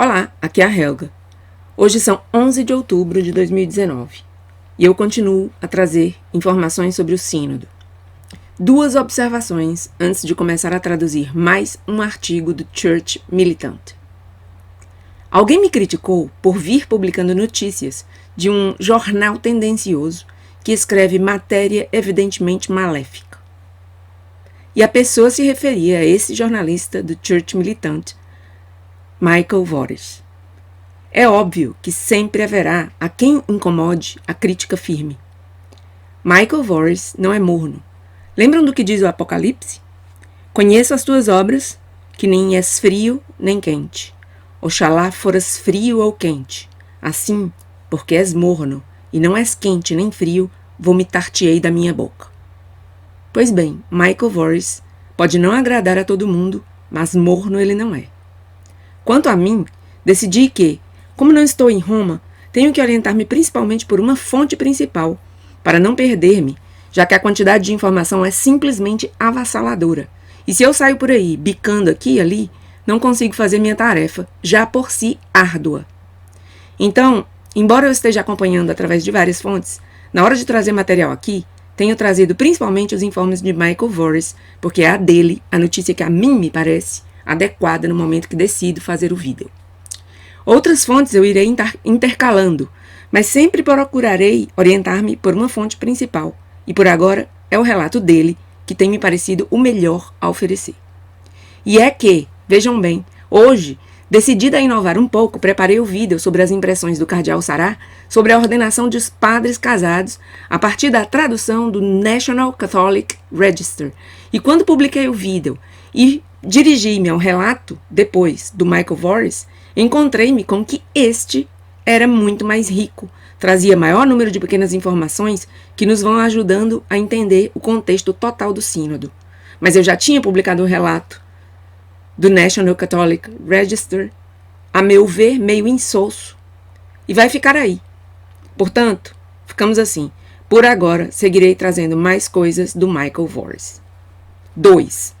Olá, aqui é a Helga. Hoje são 11 de outubro de 2019 e eu continuo a trazer informações sobre o Sínodo. 2 observações antes de começar a traduzir mais um artigo do Church Militant. Alguém me criticou por vir publicando notícias de um jornal tendencioso que escreve matéria evidentemente maléfica. E a pessoa se referia a esse jornalista do Church Militant, Michael Voris. É óbvio que sempre haverá a quem incomode a crítica firme. Michael Voris não é morno. Lembram do que diz o Apocalipse? Conheço as tuas obras, que nem és frio nem quente. Oxalá foras frio ou quente. Assim, porque és morno, e não és quente nem frio, vomitar-te-ei da minha boca. Pois bem, Michael Voris pode não agradar a todo mundo, mas morno ele não é. Quanto a mim, decidi que, como não estou em Roma, tenho que orientar-me principalmente por uma fonte principal, para não perder-me, já que a quantidade de informação é simplesmente avassaladora. E se eu saio por aí, bicando aqui e ali, não consigo fazer minha tarefa, já por si árdua. Então, embora eu esteja acompanhando através de várias fontes, na hora de trazer material aqui, tenho trazido principalmente os informes de Michael Voris, porque é a dele a notícia que a mim me parece adequada no momento que decido fazer o vídeo. Outras fontes eu irei intercalando, mas sempre procurarei orientar-me por uma fonte principal, e por agora é o relato dele que tem me parecido o melhor a oferecer. E é que, vejam bem, hoje, decidida a inovar um pouco, preparei o vídeo sobre as impressões do cardeal Sarah sobre a ordenação dos padres casados a partir da tradução do National Catholic Register. E quando publiquei o vídeo e dirigi-me ao relato, depois, do Michael Voris, encontrei-me com que este era muito mais rico, trazia maior número de pequenas informações que nos vão ajudando a entender o contexto total do sínodo. Mas eu já tinha publicado o relato do National Catholic Register, a meu ver, meio insosso, e vai ficar aí. Portanto, ficamos assim. Por agora, seguirei trazendo mais coisas do Michael Voris. 2.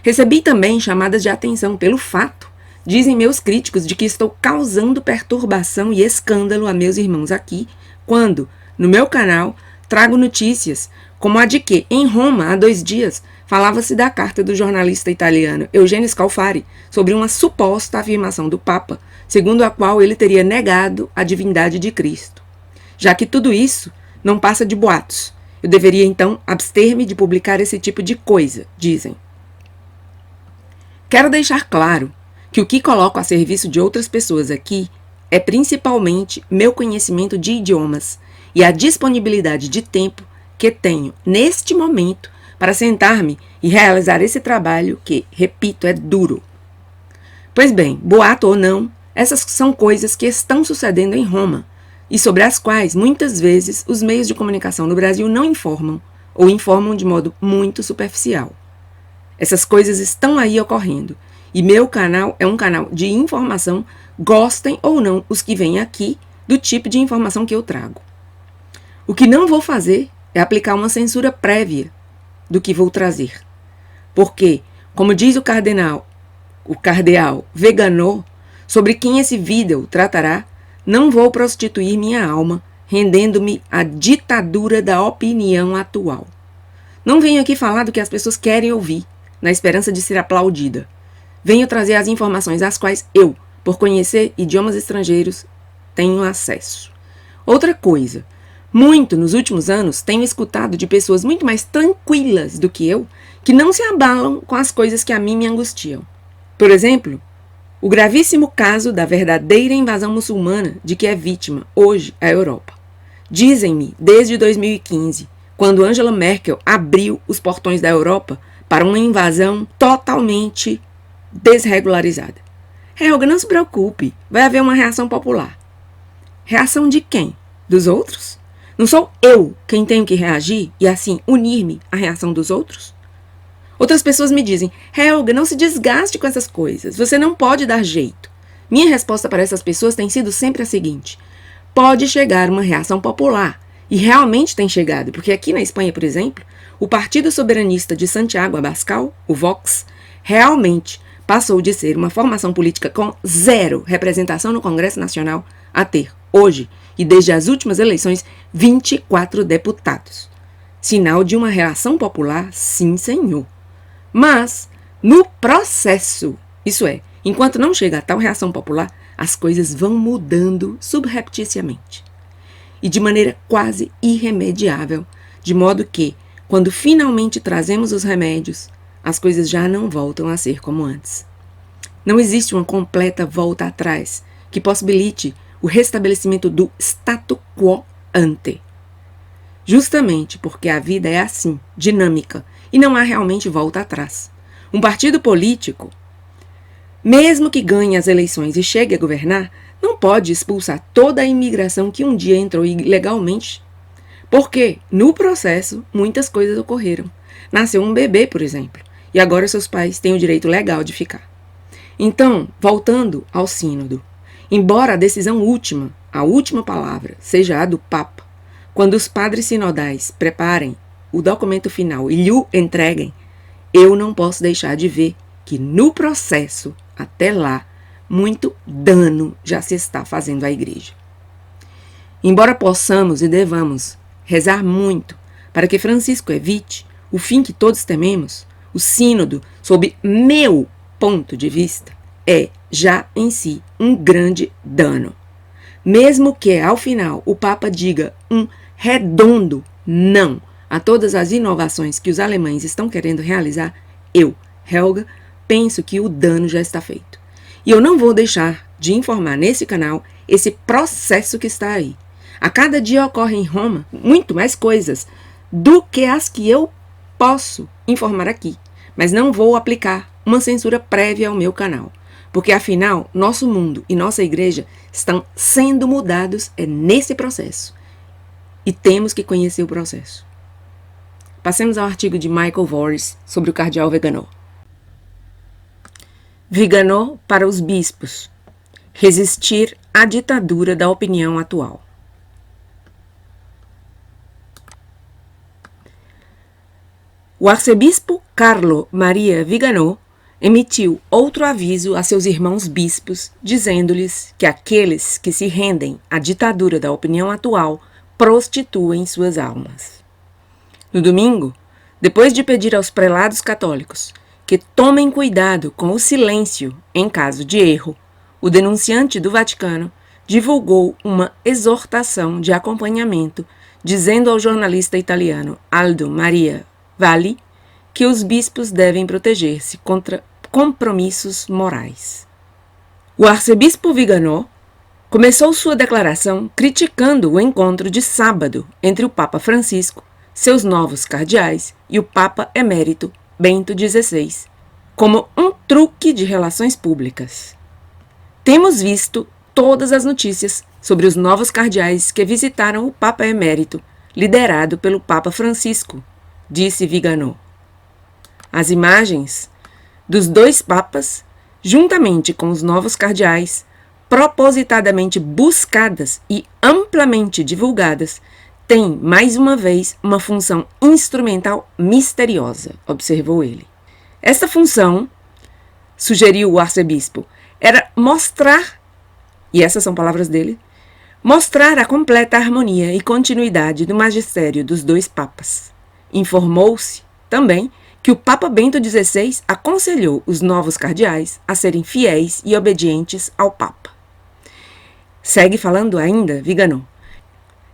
Recebi também chamadas de atenção pelo fato, dizem meus críticos, de que estou causando perturbação e escândalo a meus irmãos aqui, quando, no meu canal, trago notícias como a de que, em Roma, há 2 dias, falava-se da carta do jornalista italiano Eugenio Scalfari sobre uma suposta afirmação do Papa, segundo a qual ele teria negado a divindade de Cristo. Já que tudo isso não passa de boatos, eu deveria então abster-me de publicar esse tipo de coisa, dizem. Quero deixar claro que o que coloco a serviço de outras pessoas aqui é principalmente meu conhecimento de idiomas e a disponibilidade de tempo que tenho neste momento para sentar-me e realizar esse trabalho que, repito, é duro. Pois bem, boato ou não, essas são coisas que estão sucedendo em Roma e sobre as quais, muitas vezes, os meios de comunicação no Brasil não informam ou informam de modo muito superficial. Essas coisas estão aí ocorrendo, e meu canal é um canal de informação, gostem ou não os que vêm aqui do tipo de informação que eu trago. O que não vou fazer é aplicar uma censura prévia do que vou trazer. Porque, como diz o cardeal Viganò, sobre quem esse vídeo tratará, não vou prostituir minha alma, rendendo-me à ditadura da opinião atual. Não venho aqui falar do que as pessoas querem ouvir, na esperança de ser aplaudida. Venho trazer as informações às quais eu, por conhecer idiomas estrangeiros, tenho acesso. Outra coisa, muito nos últimos anos tenho escutado de pessoas muito mais tranquilas do que eu, que não se abalam com as coisas que a mim me angustiam. Por exemplo, o gravíssimo caso da verdadeira invasão muçulmana de que é vítima, hoje, a Europa. Dizem-me, desde 2015, quando Angela Merkel abriu os portões da Europa para uma invasão totalmente desregularizada. Helga, não se preocupe, vai haver uma reação popular. Reação de quem? Dos outros? Não sou eu quem tenho que reagir e assim unir-me à reação dos outros? Outras pessoas me dizem, Helga, não se desgaste com essas coisas, você não pode dar jeito. Minha resposta para essas pessoas tem sido sempre a seguinte: pode chegar uma reação popular, e realmente tem chegado, porque aqui na Espanha, por exemplo, o Partido Soberanista de Santiago Abascal, o Vox, realmente passou de ser uma formação política com zero representação no Congresso Nacional a ter, hoje, e desde as últimas eleições, 24 deputados. Sinal de uma reação popular, sim, senhor. Mas, no processo, isso é, enquanto não chega a tal reação popular, as coisas vão mudando subrepticiamente. E de maneira quase irremediável, de modo que, quando finalmente trazemos os remédios, as coisas já não voltam a ser como antes. Não existe uma completa volta atrás que possibilite o restabelecimento do statu quo ante. Justamente porque a vida é assim, dinâmica, e não há realmente volta atrás. Um partido político, mesmo que ganhe as eleições e chegue a governar, não pode expulsar toda a imigração que um dia entrou ilegalmente. Porque, no processo, muitas coisas ocorreram. Nasceu um bebê, por exemplo, e agora seus pais têm o direito legal de ficar. Então, voltando ao sínodo, embora a decisão última, a última palavra, seja a do Papa, quando os padres sinodais preparem o documento final e lhe o entreguem, eu não posso deixar de ver que no processo, até lá, muito dano já se está fazendo à igreja. Embora possamos e devamos rezar muito para que Francisco evite o fim que todos tememos, o sínodo, sob meu ponto de vista, é já em si um grande dano. Mesmo que ao final o Papa diga um redondo não a todas as inovações que os alemães estão querendo realizar, eu, Helga, penso que o dano já está feito. E eu não vou deixar de informar nesse canal esse processo que está aí. A cada dia ocorre em Roma muito mais coisas do que as que eu posso informar aqui, mas não vou aplicar uma censura prévia ao meu canal, porque afinal nosso mundo e nossa igreja estão sendo mudados nesse processo e temos que conhecer o processo. Passemos ao artigo de Michael Voris sobre o cardeal Vigano. Vigano para os bispos: resistir à ditadura da opinião atual. O arcebispo Carlo Maria Vigano emitiu outro aviso a seus irmãos bispos, dizendo-lhes que aqueles que se rendem à ditadura da opinião atual prostituem suas almas. No domingo, depois de pedir aos prelados católicos que tomem cuidado com o silêncio em caso de erro, o denunciante do Vaticano divulgou uma exortação de acompanhamento, dizendo ao jornalista italiano Aldo Maria Valli que os bispos devem proteger-se contra compromissos morais. O arcebispo Vigano começou sua declaração criticando o encontro de sábado entre o Papa Francisco, seus novos cardeais e o Papa emérito Bento XVI, como um truque de relações públicas. Temos visto todas as notícias sobre os novos cardeais que visitaram o Papa emérito, liderado pelo Papa Francisco, disse Vigano. As imagens dos dois papas, juntamente com os novos cardeais, propositadamente buscadas e amplamente divulgadas, têm, mais uma vez, uma função instrumental misteriosa, observou ele. Esta função, sugeriu o arcebispo, era mostrar, e essas são palavras dele, mostrar a completa harmonia e continuidade do magistério dos dois papas. Informou-se, também, que o Papa Bento XVI aconselhou os novos cardeais a serem fiéis e obedientes ao Papa. Segue falando ainda Vigano.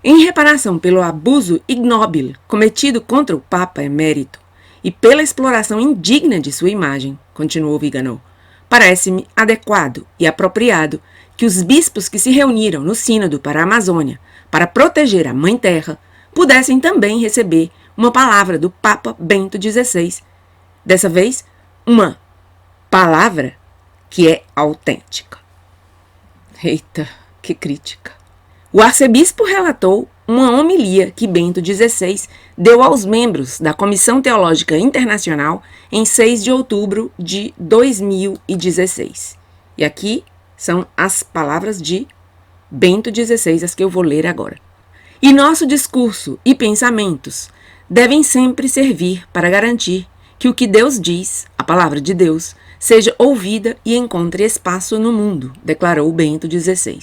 Em reparação pelo abuso ignóbil cometido contra o Papa emérito e pela exploração indigna de sua imagem, continuou Vigano, parece-me adequado e apropriado que os bispos que se reuniram no Sínodo para a Amazônia para proteger a Mãe Terra pudessem também receber uma palavra do Papa Bento XVI. Dessa vez, uma palavra que é autêntica. Eita, que crítica. O arcebispo relatou uma homilia que Bento XVI deu aos membros da Comissão Teológica Internacional em 6 de outubro de 2016. E aqui são as palavras de Bento XVI, as que eu vou ler agora. E nosso discurso e pensamentos devem sempre servir para garantir que o que Deus diz, a palavra de Deus, seja ouvida e encontre espaço no mundo, declarou Bento XVI.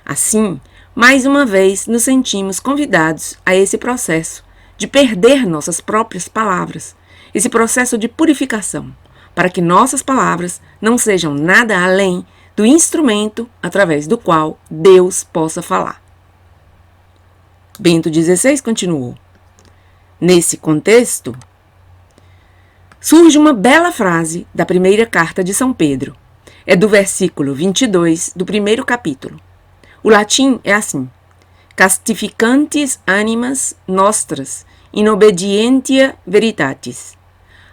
Assim, mais uma vez nos sentimos convidados a esse processo de perder nossas próprias palavras, esse processo de purificação, para que nossas palavras não sejam nada além do instrumento através do qual Deus possa falar. Bento XVI continuou. Nesse contexto, surge uma bela frase da primeira carta de São Pedro. É do versículo 22 do primeiro capítulo. O latim é assim: Castificantis animas nostras in obedientia veritatis.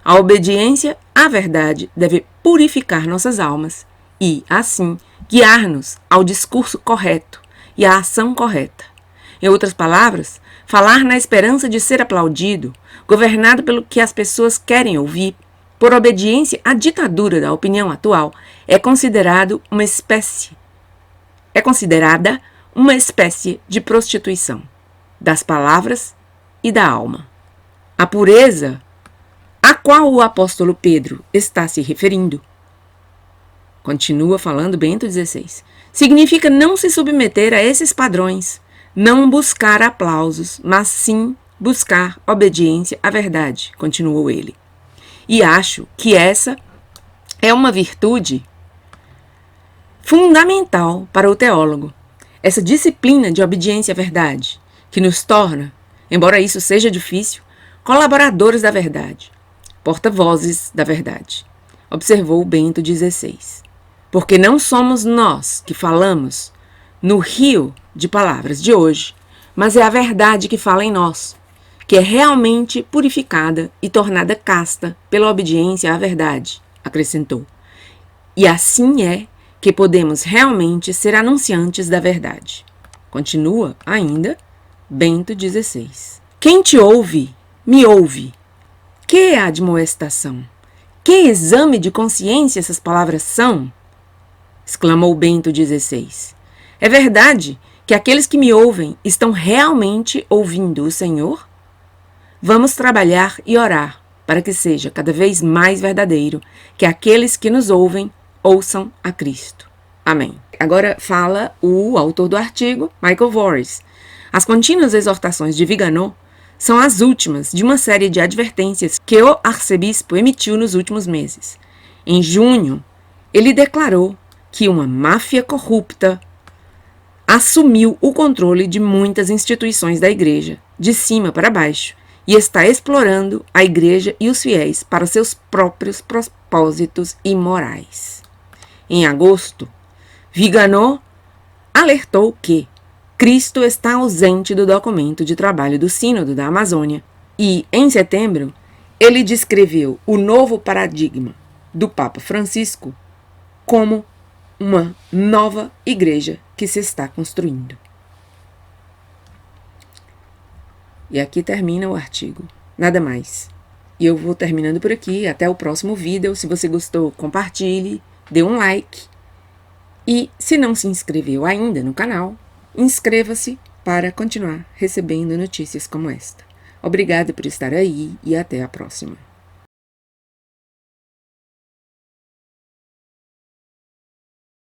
A obediência à verdade deve purificar nossas almas e, assim, guiar-nos ao discurso correto e à ação correta. Em outras palavras, falar na esperança de ser aplaudido, governado pelo que as pessoas querem ouvir, por obediência à ditadura da opinião atual, é considerada uma espécie de prostituição das palavras e da alma. A pureza a qual o apóstolo Pedro está se referindo, continua falando Bento XVI, significa não se submeter a esses padrões, não buscar aplausos, mas sim buscar obediência à verdade, continuou ele. E acho que essa é uma virtude fundamental para o teólogo, essa disciplina de obediência à verdade, que nos torna, embora isso seja difícil, colaboradores da verdade, porta-vozes da verdade, observou Bento XVI. Porque não somos nós que falamos no rio de palavras de hoje, mas é a verdade que fala em nós, que é realmente purificada e tornada casta pela obediência à verdade, acrescentou. E assim é que podemos realmente ser anunciantes da verdade. Continua ainda Bento XVI. Quem te ouve, me ouve. Que admoestação! Que exame de consciência essas palavras são! Exclamou Bento XVI. É verdade que aqueles que me ouvem estão realmente ouvindo o Senhor? Vamos trabalhar e orar para que seja cada vez mais verdadeiro que aqueles que nos ouvem ouçam a Cristo. Amém. Agora fala o autor do artigo, Michael Voris. As contínuas exortações de Viganò são as últimas de uma série de advertências que o arcebispo emitiu nos últimos meses. Em junho, ele declarou que uma máfia corrupta assumiu o controle de muitas instituições da igreja, de cima para baixo, e está explorando a igreja e os fiéis para seus próprios propósitos imorais. Em agosto, Viganò alertou que Cristo está ausente do documento de trabalho do Sínodo da Amazônia e, em setembro, ele descreveu o novo paradigma do Papa Francisco como uma nova igreja que se está construindo. E aqui termina o artigo. Nada mais. E eu vou terminando por aqui. Até o próximo vídeo. Se você gostou, compartilhe, dê um like. E se não se inscreveu ainda no canal, inscreva-se para continuar recebendo notícias como esta. Obrigada por estar aí e até a próxima.